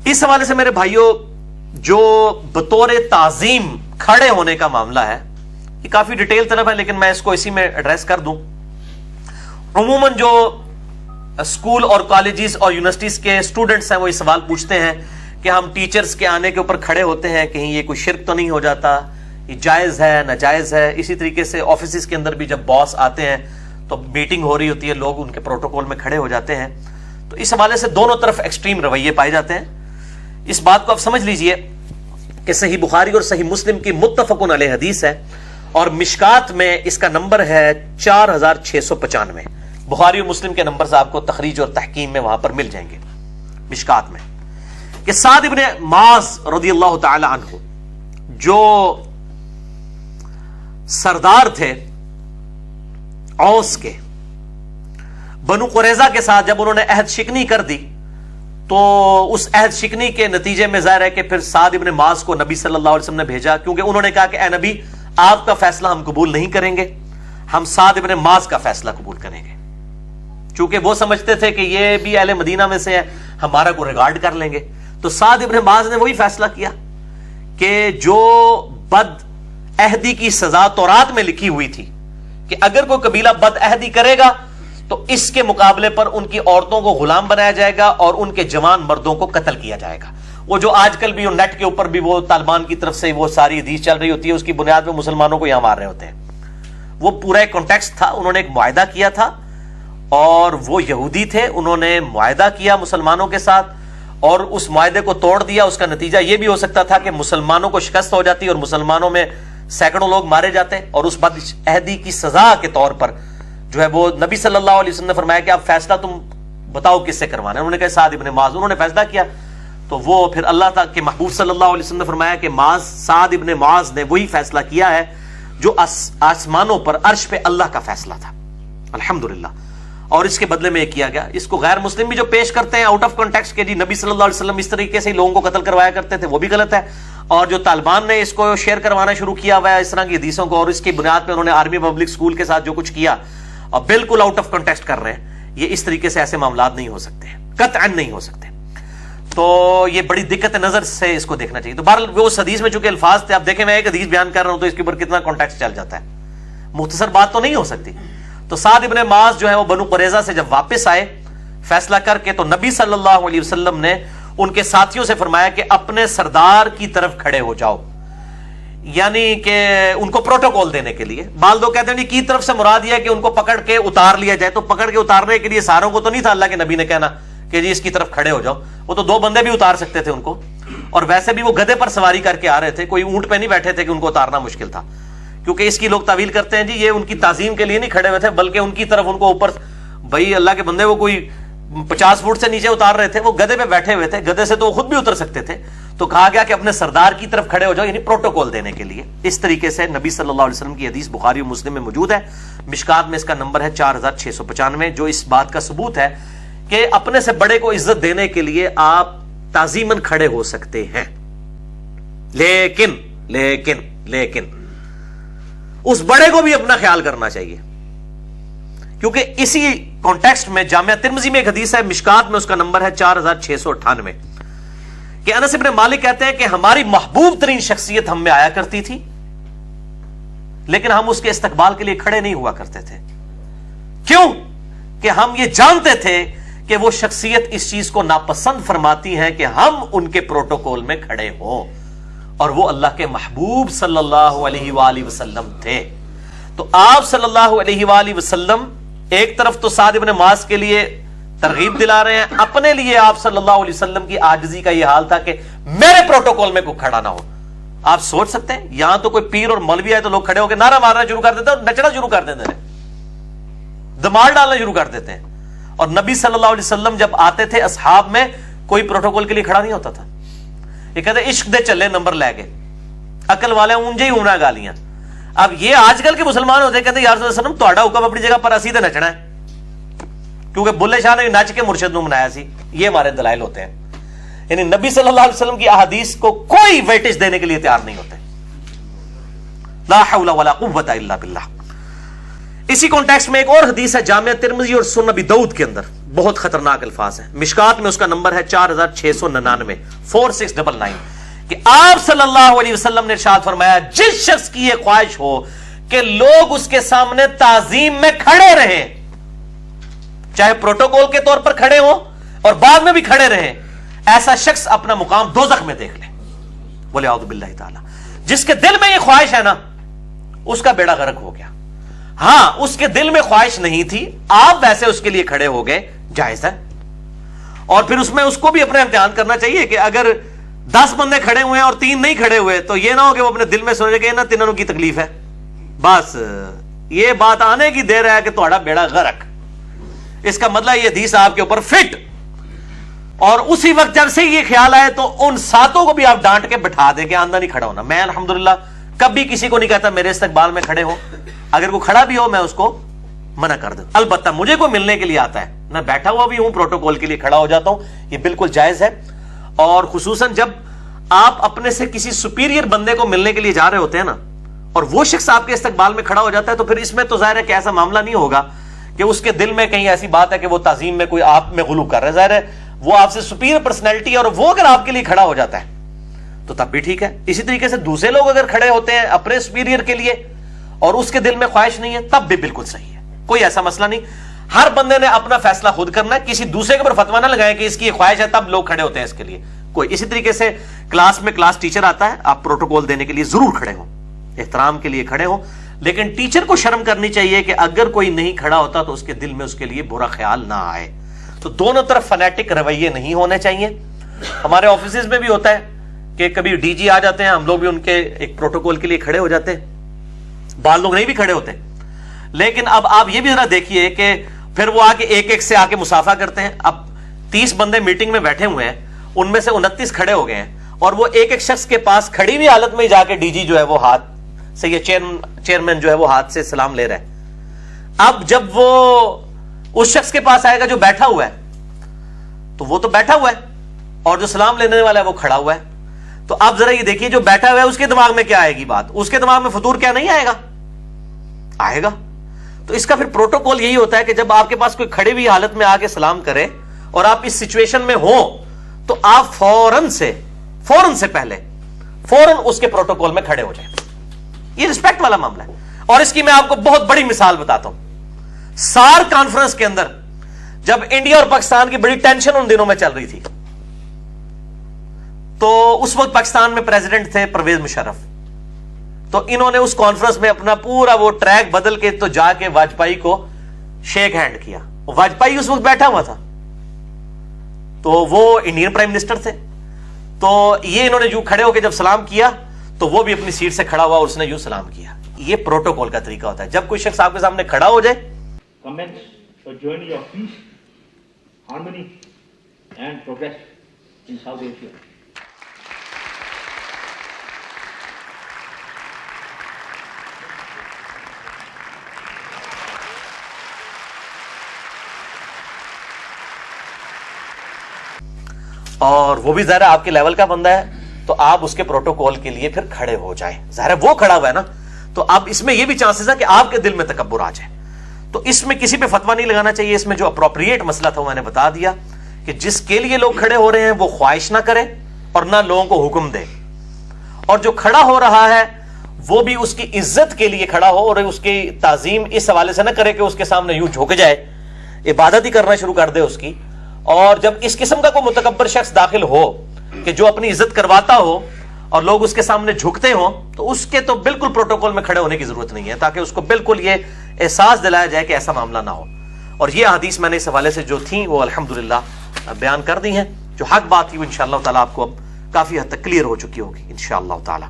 اس حوالے سے میرے بھائیوں جو بطور تعظیم کھڑے ہونے کا معاملہ ہے یہ کافی ڈیٹیل طرف ہے، لیکن میں اس کو اسی میں ایڈریس کر دوں. عموماً جو اسکول اور کالجز اور یونیورسٹیز کے اسٹوڈنٹس ہیں وہ یہ سوال پوچھتے ہیں کہ ہم ٹیچرز کے آنے کے اوپر کھڑے ہوتے ہیں، کہیں یہ کوئی شرک تو نہیں ہو جاتا، یہ جائز ہے ناجائز ہے. اسی طریقے سے آفیسز کے اندر بھی جب باس آتے ہیں تو میٹنگ ہو رہی ہوتی ہے، لوگ ان کے پروٹوکول میں کھڑے ہو جاتے ہیں. تو اس حوالے سے دونوں طرف ایکسٹریم رویے پائے جاتے ہیں. اس بات کو آپ سمجھ لیجئے کہ صحیح بخاری اور صحیح مسلم کی متفقن علیہ حدیث ہے، اور مشکات میں اس کا نمبر ہے 4695. بخاری اور مسلم کے نمبر سے آپ کو تخریج اور تحکیم میں وہاں پر مل جائیں گے مشکات میں، کہ سعد ابن معاذ رضی اللہ تعالی عنہ جو سردار تھے اوس کے، بنو قریظہ کے ساتھ جب انہوں نے عہد شکنی کر دی تو اس عہد شکنی کے نتیجے میں ظاہر ہے کہ پھر سعد ابن معاذ کو نبی صلی اللہ علیہ وسلم نے بھیجا، کیونکہ انہوں نے کہا کہ اے نبی آپ کا فیصلہ ہم قبول نہیں کریں گے، ہم سعد ابن معاذ کا فیصلہ قبول کریں گے. چونکہ وہ سمجھتے تھے کہ یہ بھی اہل مدینہ میں سے ہے، ہمارا کو ریگارڈ کر لیں گے. تو سعد ابن معاذ نے وہی فیصلہ کیا کہ جو بد عہدی کی سزا تورات میں لکھی ہوئی تھی کہ اگر کوئی قبیلہ بد عہدی کرے گا تو اس کے مقابلے پر ان کی عورتوں کو غلام بنایا جائے گا اور ان کے جوان مردوں کو قتل کیا جائے گا. وہ جو آج کل بھی نیٹ کے اوپر بھی وہ طالبان کی طرف سے وہ ساری حدیث چل رہی ہوتی ہے، اس کی بنیاد پہ مسلمانوں کو یہاں مار رہے ہوتے ہیں. وہ پورا ایک کانٹیکسٹ تھا، انہوں نے ایک معاہدہ کیا تھا اور وہ یہودی تھے، انہوں نے معاہدہ کیا مسلمانوں کے ساتھ اور اس معاہدے کو توڑ دیا. اس کا نتیجہ یہ بھی ہو سکتا تھا کہ مسلمانوں کو شکست ہو جاتی اور مسلمانوں میں سینکڑوں لوگ مارے جاتے، اور اس بد عہدی کی سزا کے طور پر جو ہے وہ نبی صلی اللہ علیہ وسلم نے فرمایا کہ اب فیصلہ تم بتاؤ کس سے کروانا ہے. انہوں نے کہا سعد ابن معاذ. انہوں نے فیصلہ کیا تو وہ پھر اللہ تعالیٰ کے محبوب صلی اللہ علیہ وسلم نے فرمایا کہ سعد ابن معاذ نے وہی فیصلہ کیا ہے جو آسمانوں پر عرش پہ اللہ کا فیصلہ تھا. الحمدللہ. اور اس کے بدلے میں یہ کیا گیا. اس کو غیر مسلم بھی جو پیش کرتے ہیں آؤٹ آف کانٹیکسٹ کہ جی نبی صلی اللہ علیہ وسلم اس طریقے سے لوگوں کو قتل کروایا کرتے تھے، وہ بھی غلط ہے. اور جو طالبان نے اس کو شیئر کروانا شروع کیا ہوا ہے اس طرح کی حدیثوں کو، اور اس کی بنیاد پہ انہوں نے آرمی پبلک اسکول کے ساتھ جو کچھ کیا اور بالکل آؤٹ آف کانٹیکسٹ کر رہے ہیں، یہ اس طریقے سے ایسے معاملات نہیں ہو سکتے، قطعا نہیں ہو سکتے. تو یہ بڑی دقت نظر سے اس کو دیکھنا چاہیے. تو بہرحال وہ اس حدیث میں چونکہ الفاظ تھے، آپ دیکھیں میں ایک حدیث بیان کر رہا ہوں تو اس کے اوپر کتنا کانٹیکسٹ چل جاتا ہے، مختصر بات تو نہیں ہو سکتی. تو سعد ابن معاذ جو ہے وہ بنو قریظہ سے جب واپس آئے فیصلہ کر کے، تو نبی صلی اللہ علیہ وسلم نے ان کے ساتھیوں سے فرمایا کہ اپنے سردار کی طرف کھڑے ہو جاؤ، یعنی کہ ان کو پروٹوکول دینے کے لیے. بعض لوگ کہتے ہیں کی طرف سے مراد یہ کہ ان کو پکڑ کے اتار لیا جائے. تو پکڑ کے اتارنے کے لیے ساروں کو تو نہیں تھا اللہ کے نبی نے کہنا کہ جی اس کی طرف کھڑے ہو جاؤ. وہ تو 2 بندے بھی اتار سکتے تھے ان کو، اور ویسے بھی وہ گدھے پر سواری کر کے آ رہے تھے، کوئی اونٹ پہ نہیں بیٹھے تھے کہ ان کو اتارنا مشکل تھا. کیونکہ اس کی لوگ تعویل کرتے ہیں جی یہ ان کی تعظیم کے لیے نہیں کھڑے ہوئے تھے، بلکہ ان کی طرف ان کو اوپر، بھائی اللہ کے بندے وہ کوئی 50 فٹ سے نیچے اتار رہے تھے، وہ گدھے پہ بیٹھے ہوئے تھے، گدھے سے تو وہ خود بھی اتر سکتے تھے. تو کہا گیا کہ اپنے سردار کی طرف کھڑے ہو جاؤ، یعنی پروٹوکول دینے کے لیے. اس طریقے سے نبی صلی اللہ علیہ وسلم کی حدیث بخاری اور مسلم میں موجود ہے. مشکات میں اس کا نمبر ہے 4695، جو اس بات کا ثبوت ہے کہ اپنے سے بڑے کو عزت دینے کے لیے آپ تعظیماً کھڑے ہو سکتے ہیں، لیکن لیکن لیکن اس بڑے کو بھی اپنا خیال کرنا چاہیے. کیونکہ اسی کانٹیکسٹ میں جامعہ ترمذی میں ایک حدیث ہے، مشکات میں اس کا نمبر ہے 4698، کہ انس ابن مالک کہتے ہیں کہ ہماری محبوب ترین شخصیت ہم میں آیا کرتی تھی، لیکن ہم اس کے استقبال کے لیے کھڑے نہیں ہوا کرتے تھے. کیوں؟ کہ ہم یہ جانتے تھے کہ وہ شخصیت اس چیز کو ناپسند فرماتی ہیں کہ ہم ان کے پروٹوکول میں کھڑے ہوں، اور وہ اللہ کے محبوب صلی اللہ علیہ وآلہ وسلم تھے. تو آپ صلی اللہ علیہ وآلہ وسلم ایک طرف تو سعد ابن معاذ کے لیے ترغیب دلا رہے ہیں، اپنے لیے آپ صلی اللہ علیہ وسلم کی عاجزی کا یہ حال تھا کہ میرے پروٹوکول میں کوئی کھڑا نہ ہو. آپ سوچ سکتے ہیں یہاں تو کوئی پیر اور مولوی آئے تو لوگ کھڑے ہو کے نعرہ مارنا شروع کر دیتے ہیں، نچنا شروع کر دیتے ہیں، دماغ ڈالنا شروع کر دیتے ہیں. اور نبی صلی اللہ علیہ وسلم جب آتے تھے اصحاب میں کوئی پروٹوکول کے لیے کھڑا نہیں ہوتا تھا. یہ کہتے عشق دے چلے نمبر لے گئے، عقل والے اونجے ہی ہونا گالیاں. اب یہ آج کل کے مسلمان ہوتے کہتے یا رسول اللہ علیہ وسلم تہاڈا حکم اپنی جگہ پر اسی تے نچنا ہے، کیونکہ بلے شاہ نے نچ کے مرشد نو منایا سی. یہ ہمارے دلائل ہوتے ہیں. یعنی نبی صلی اللہ علیہ وسلم کی احادیث کو کوئی ویٹیج دینے کے لیے تیار نہیں ہوتے. لا حول ولا قوت الا باللہ. اسی کانٹیکسٹ میں ایک اور حدیث ہے جامعہ ترمذی اور سنن ابی داؤد کے اندر، بہت خطرناک الفاظ ہیں. مشکات میں اس کا نمبر ہے 4699 4699 کہ آپ صلی اللہ علیہ وسلم نے ارشاد فرمایا جس شخص کی یہ خواہش ہو کہ لوگ اس کے سامنے تعظیم میں کھڑے رہیں, چاہے پروٹوکول کے طور پر کھڑے ہوں اور بعد میں بھی کھڑے رہیں, ایسا شخص اپنا مقام دوزخ میں دیکھ لے. بولے اعوذ باللہ تعالی. جس کے دل میں یہ خواہش ہے نا اس کا بیڑا غرق ہو گیا. ہاں اس کے دل میں خواہش نہیں تھی, آپ ویسے اس کے لیے کھڑے ہو گئے, جائز ہے. اور پھر اس میں اس کو بھی اپنا امتحان کرنا چاہیے کہ اگر 10 بندے کھڑے ہوئے ہیں اور 3 نہیں کھڑے ہوئے تو یہ نہ ہو کہ وہ اپنے دل میں سوچے کہ نا تینوں کی تکلیف ہے, بس یہ بات آنے کی دیر ہے کہ تھوڑا بیڑا غرق. اس کا مطلب یہ حدیث آپ کے اوپر فٹ. اور اسی وقت جب سے یہ خیال آئے تو ان ساتوں کو بھی آپ ڈانٹ کے بٹھا دیں کہ آندہ نہیں کھڑا ہونا. میں الحمدللہ کبھی کسی کو نہیں کہتا میرے استقبال میں کھڑے ہو, اگر کوئی کھڑا بھی ہو میں اس کو منع کر دوں. البتہ مجھے کوئی ملنے کے لیے آتا ہے, میں بیٹھا ہوا بھی ہوں پروٹوکول کے لیے کھڑا ہو جاتا ہوں, یہ بالکل جائز ہے. اور خصوصاً جب آپ اپنے سے کسی سپیریئر بندے کو ملنے کے لیے جا رہے ہوتے ہیں نا اور وہ شخص آپ کے استقبال میں کھڑا ہو جاتا ہے تو پھر اس میں تو ظاہر ہے کہ ایسا معاملہ نہیں ہوگا کہ اس کے دل میں کہیں ایسی بات ہے کہ وہ تعظیم میں کوئی آپ میں غلو کر رہا ہے. ظاہر ہے وہ آپ سے سپیریئر پرسنالٹی ہے اور وہ اگر آپ کے لیے کھڑا ہو جاتا ہے تو تب بھی ٹھیک ہے. اسی طریقے سے دوسرے لوگ اگر کھڑے ہوتے ہیں اپنے سپیریئر کے لیے اور اس کے دل میں خواہش نہیں ہے تب بھی بالکل صحیح ہے, کوئی ایسا مسئلہ نہیں. ہر بندے نے اپنا فیصلہ خود کرنا ہے, کسی دوسرے کے اوپر فتوا نہ لگائیں کہ اس کی خواہش ہے تب لوگ کھڑے ہوتے ہیں اس کے لیے. کوئی اسی طریقے سے کلاس میں کلاس ٹیچر آتا ہے, آپ پروٹوکول دینے کے لیے ضرور کھڑے ہوں, احترام کے لیے کھڑے ہوں, لیکن ٹیچر کو شرم کرنی چاہیے کہ اگر کوئی نہیں کھڑا ہوتا تو اس کے دل میں اس کے لیے برا خیال نہ آئے. تو دونوں طرف فنیٹک رویے نہیں ہونے چاہیے. ہمارے آفیسز میں بھی ہوتا ہے کہ کبھی ڈی جی آ جاتے ہیں, ہم لوگ بھی ان کے ایک پروٹوکول کے لیے کھڑے ہو جاتے ہیں, بعض لوگ نہیں بھی کھڑے ہوتے. لیکن اب آپ یہ بھی ذرا دیکھیے کہ پھر وہ آ کے ایک ایک سے آ کے مسافہ کرتے ہیں. اب 30 بندے میٹنگ میں بیٹھے ہوئے ہیں, ان میں سے 29 کھڑے ہو گئے ہیں اور وہ ایک ایک شخص کے پاس کھڑی ہوئی حالت میں جا کے ڈی جی جو ہے وہ ہاتھ سے, یہ چیئرمین جو ہے وہ ہاتھ سے سلام لے رہا ہے. اب جب وہ اس شخص کے پاس آئے گا جو بیٹھا ہوا ہے تو وہ تو بیٹھا ہوا ہے اور جو سلام لینے والا ہے وہ کھڑا ہوا ہے. تو اب ذرا یہ دیکھیے جو بیٹھا ہوا ہے اس کے دماغ میں کیا آئے گی بات, اس کے دماغ میں فطور کیا نہیں آئے گا, آئے گا. تو اس کا پھر پروٹوکول یہی ہوتا ہے کہ جب آپ کے پاس کوئی کھڑی ہوئی حالت میں آ کے سلام کرے اور آپ اس سچویشن میں ہو تو آپ فوراً سے پہلے اس کے پروٹوکول میں کھڑے ہو جائیں. یہ رسپیکٹ والا معاملہ ہے. اور اس کی میں آپ کو بہت بڑی مثال بتاتا ہوں. سار کانفرنس کے اندر جب انڈیا اور پاکستان کی بڑی ٹینشن ان دنوں میں چل رہی تھی تو اس وقت پاکستان میں پریزیڈنٹ تھے پرویز مشرف. تو انہوں نے اس کانفرنس میں اپنا پورا وہ ٹریک بدل کے تو جا کے واجپئی کو شیک ہینڈ کیا. واجپئی اس وقت بیٹھا ہوا تھا تو وہ انڈین پرائم منسٹر تھے. تو یہ انہوں نے جو کھڑے ہو کے جب سلام کیا تو وہ بھی اپنی سیٹ سے کھڑا ہوا اور اس نے یوں سلام کیا. یہ پروٹوکول کا طریقہ ہوتا ہے. جب کوئی شخص آپ کے سامنے کھڑا ہو جائے commence a journey of peace, harmony and progress in South Asia. اور وہ بھی ظاہر آپ کے لیول کا بندہ ہے تو آپ اس کے پروٹوکول کے لیے پھر کھڑے ہو جائیں. ظاہر وہ کھڑا ہوا ہے نا, تو اب اس میں یہ بھی چانسز ہے کہ آپ کے دل میں تکبر آ جائے. تو اس میں کسی پہ فتوا نہیں لگانا چاہیے. اس میں جو اپروپریٹ مسئلہ تھا وہ میں نے بتا دیا کہ جس کے لیے لوگ کھڑے ہو رہے ہیں وہ خواہش نہ کرے اور نہ لوگوں کو حکم دے, اور جو کھڑا ہو رہا ہے وہ بھی اس کی عزت کے لیے کھڑا ہو اور اس کی تعظیم اس حوالے سے نہ کرے کہ اس کے سامنے یوں جھک جائے, عبادت ہی کرنا شروع کر دے اس کی. اور جب اس قسم کا کوئی متکبر شخص داخل ہو کہ جو اپنی عزت کرواتا ہو اور لوگ اس کے سامنے جھکتے ہوں تو اس کے تو بالکل پروٹوکول میں کھڑے ہونے کی ضرورت نہیں ہے, تاکہ اس کو بالکل یہ احساس دلایا جائے کہ ایسا معاملہ نہ ہو. اور یہ حدیث میں نے اس حوالے سے جو تھیں وہ الحمدللہ بیان کر دی ہیں. جو حق بات تھی وہ انشاءاللہ تعالی آپ کو اب کافی حد تک کلیئر ہو چکی ہوگی انشاءاللہ تعالی.